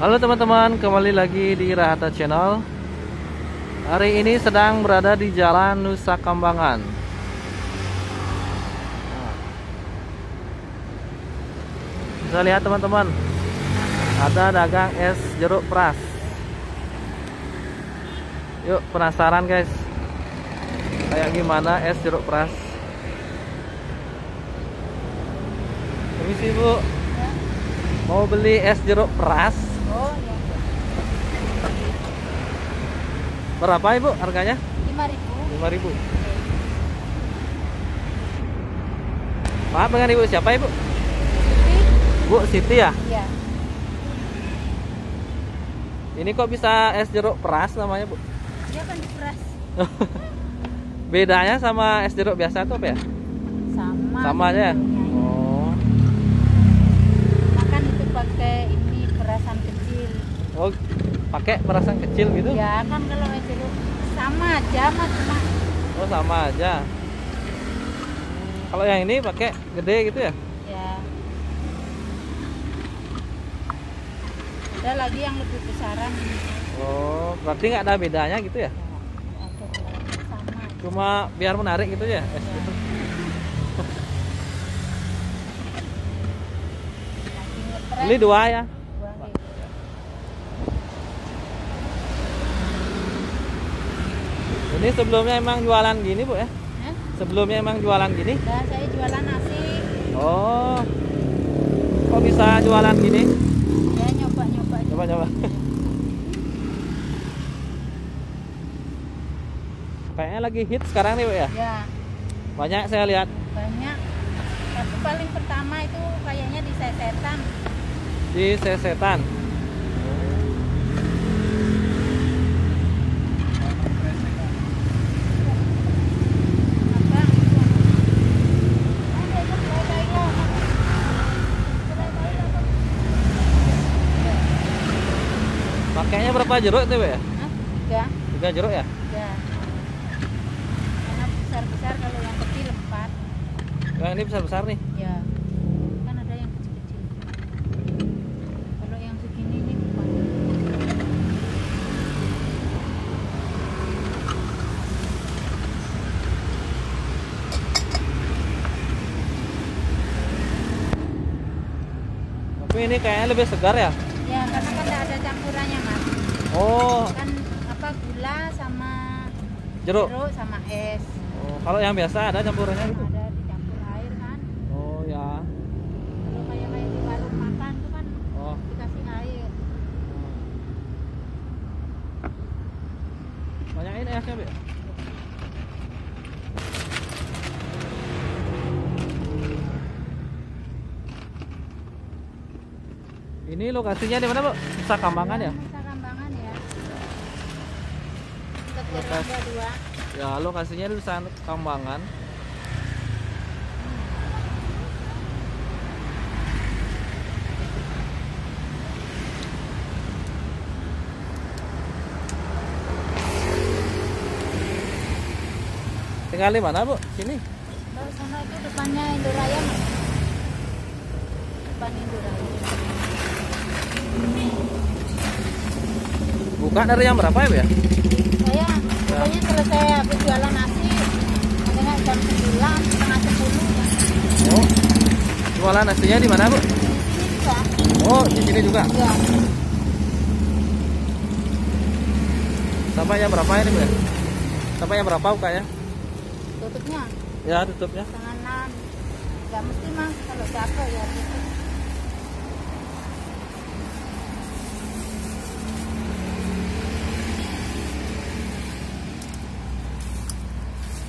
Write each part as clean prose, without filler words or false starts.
Halo teman-teman, kembali lagi di Rahata Channel. Hari ini sedang berada di Jalan Nusa Kambangan. Bisa lihat teman-teman, ada dagang es jeruk peras. Yuk, penasaran guys, kayak gimana es jeruk peras? Permisi Bu, mau beli es jeruk peras? Oh ya. Berapa Ibu harganya? 5.000. 5.000. Maaf, dengan Ibu siapa Ibu? Bu Siti ya? Iya. Ini kok bisa es jeruk peras namanya Bu? Dia kan diperas. Bedanya sama es jeruk biasa tuh apa ya? Sama. Sama aja ya? sebetulnya. Oh. Makan itu pakai ini perasan kecil. Oh, pakai perasan kecil gitu? Ya kan kalau es jeruk sama aja mas cuma. Oh, sama aja. Kalau yang ini pakai gede gitu ya? Ya. Ada lagi yang lebih besaran. Oh, berarti nggak ada bedanya gitu ya? Ya, ada sama. Cuma biar menarik gitu ya? Es Ya. gitu. Lagi ngetrend. Beli 2 ya? Dua, gitu. Ini sebelumnya emang jualan gini Bu ya? Hah? Sebelumnya emang jualan gini? Nah, saya jualan nasi. Oh, kok bisa jualan gini? Ya nyoba-nyoba aja. Coba-coba. Kayaknya lagi hit sekarang nih Bu ya? Ya. Banyak saya lihat Banyak, tapi paling pertama itu kayaknya di sesetan. di sesetan. Apa? Pakainya berapa jeruk itu Bu ya? Hah? Tiga, 3 jeruk ya? tiga. Karena besar-besar, kalau yang kecil 4. Yang ini besar-besar nih. Ya, kan ada yang kecil-kecil. Kalau yang segini ini 4. Tapi ini kayaknya lebih segar ya? Ya, karena kan tidak ada campurannya mas. Oh, Kan apa gula sama jeruk. jeruk sama es. Oh, kalau yang biasa ada campurannya gitu. Ada dicampur air kan. Oh ya. Kalau kayak di warung makan itu kan Oh. dikasih air. Banyakin esnya Bu. Ini lokasinya di mana Bu? Nusa Kambangan ya? Nusa Kambangan ya. Dekat Lepas. Erlangga 2. Ya, lokasinya di Nusa Kambangan. Tinggal di mana Bu? Sini. Kalau sana itu depannya Indoraya mas. Depan Indoraya. Buka dari jam berapa ya Bu ya? Saya pokoknya selesai habis jualan nasi, katanya jam 9, setengah 10 ya. Oh. Jualan nasinya di mana Bu? Di sini bisa. Oh, di sini juga. Ya. Sampai jam berapa ini Bu ya? Sampai jam berapa bukanya? Tutupnya Ya, tutupnya. setengah 6. Gak mesti mas, kalau capek ya tutup.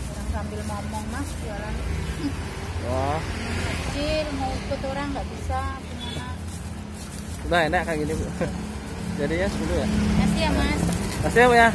Orang sambil ngomong mas jualan Wah, kecil, mau ikut orang nggak bisa, gimana? udah enak kayak gini Bu. Jadinya 10 ya. Kasih ya mas. Kasih ya Bu ya.